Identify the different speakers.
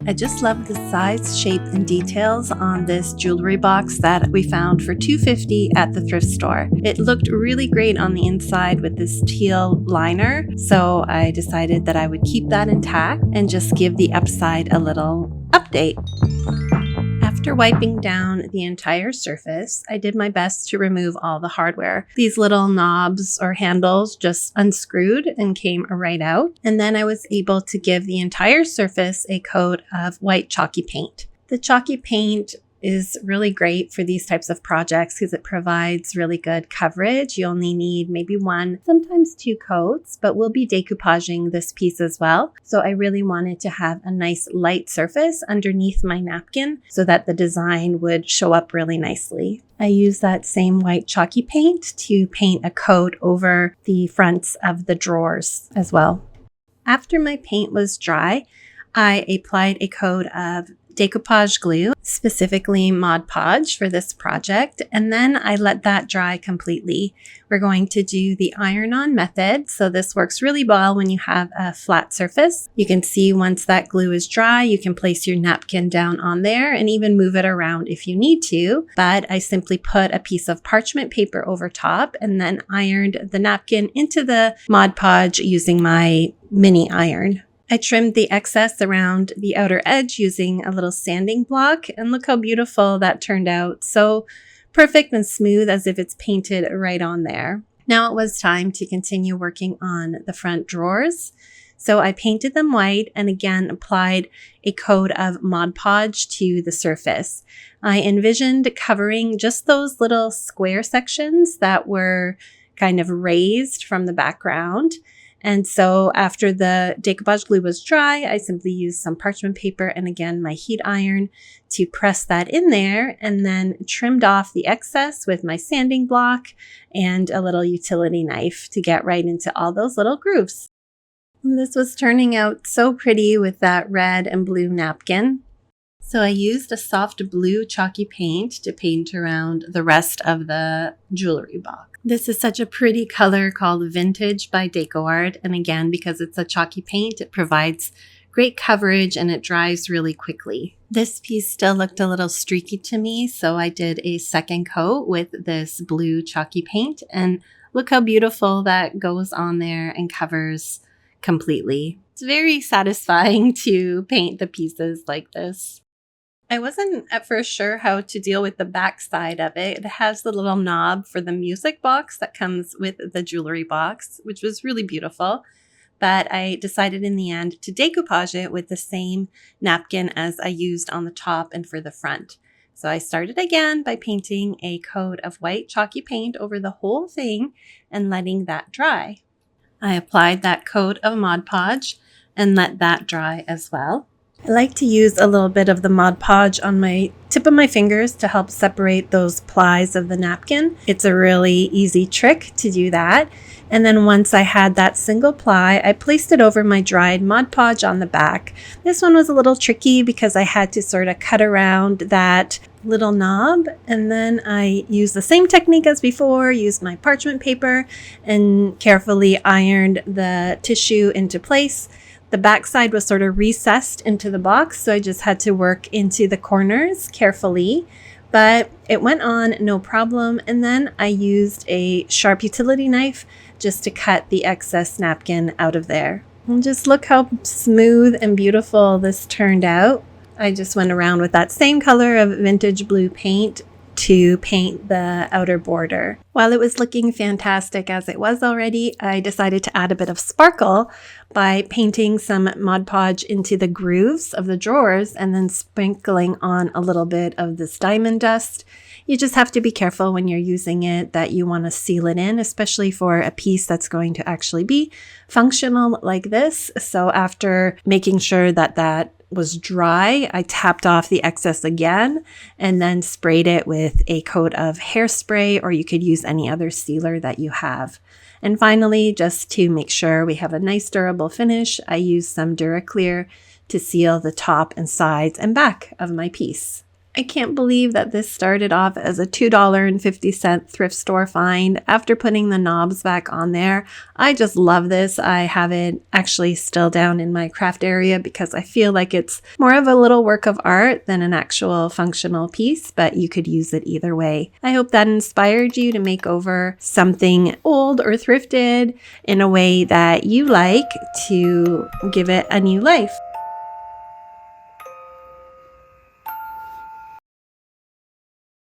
Speaker 1: I just love the size, shape, and details on this jewelry box that we found for $2.50 at the thrift store. It looked really great on the inside with this teal liner, so I decided that I would keep that intact and just give the upside a little update. After wiping down the entire surface, I did my best to remove all the hardware. These little knobs or handles just unscrewed and came right out. And then I was able to give the entire surface a coat of white chalky paint. The chalky paint is really great for these types of projects because it provides really good coverage. You only need maybe one, sometimes two coats, but we'll be decoupaging this piece as well. So I really wanted to have a nice light surface underneath my napkin so that the design would show up really nicely. I used that same white chalky paint to paint a coat over the fronts of the drawers as well. After my paint was dry, I applied a coat of Decoupage glue, specifically Mod Podge for this project, and then I let that dry completely. We're going to do the iron-on method, so this works really well when you have a flat surface. You can see once that glue is dry, you can place your napkin down on there and even move it around if you need to, but I simply put a piece of parchment paper over top and then ironed the napkin into the Mod Podge using my mini iron. I trimmed the excess around the outer edge using a little sanding block, and look how beautiful that turned out. So perfect and smooth as if it's painted right on there. Now it was time to continue working on the front drawers. So I painted them white and again applied a coat of Mod Podge to the surface. I envisioned covering just those little square sections that were kind of raised from the background. And so after the decoupage glue was dry, I simply used some parchment paper and again my heat iron to press that in there and then trimmed off the excess with my sanding block and a little utility knife to get right into all those little grooves. And this was turning out so pretty with that red and blue napkin. So I used a soft blue chalky paint to paint around the rest of the jewelry box. This is such a pretty color called Vintage by Decor. And again, because it's a chalky paint, it provides great coverage and it dries really quickly. This piece still looked a little streaky to me, so I did a second coat with this blue chalky paint. And look how beautiful that goes on there and covers completely. It's very satisfying to paint the pieces like this. I wasn't at first sure how to deal with the back side of it. It has the little knob for the music box that comes with the jewelry box, which was really beautiful. But I decided in the end to decoupage it with the same napkin as I used on the top and for the front. So I started again by painting a coat of white chalky paint over the whole thing and letting that dry. I applied that coat of Mod Podge and let that dry as well. I like to use a little bit of the Mod Podge on my tip of my fingers to help separate those plies of the napkin. It's a really easy trick to do that. And then once I had that single ply, I placed it over my dried Mod Podge on the back. This one was a little tricky because I had to sort of cut around that little knob, and then I used the same technique as before, used my parchment paper and carefully ironed the tissue into place. The backside was sort of recessed into the box, so I just had to work into the corners carefully, but it went on no problem. And then I used a sharp utility knife just to cut the excess napkin out of there. And just look how smooth and beautiful this turned out. I just went around with that same color of vintage blue paint to paint the outer border. While it was looking fantastic as it was already, I decided to add a bit of sparkle by painting some Mod Podge into the grooves of the drawers and then sprinkling on a little bit of this diamond dust. You just have to be careful when you're using it that you want to seal it in, especially for a piece that's going to actually be functional like this. So after making sure that that was dry, I tapped off the excess again and then sprayed it with a coat of hairspray, or you could use any other sealer that you have. And finally, just to make sure we have a nice durable finish, I used some Duraclear to seal the top and sides and back of my piece. I can't believe that this started off as a $2.50 thrift store find. After putting the knobs back on there, I just love this. I have it actually still down in my craft area because I feel like it's more of a little work of art than an actual functional piece, but you could use it either way. I hope that inspired you to make over something old or thrifted in a way that you like to give it a new life.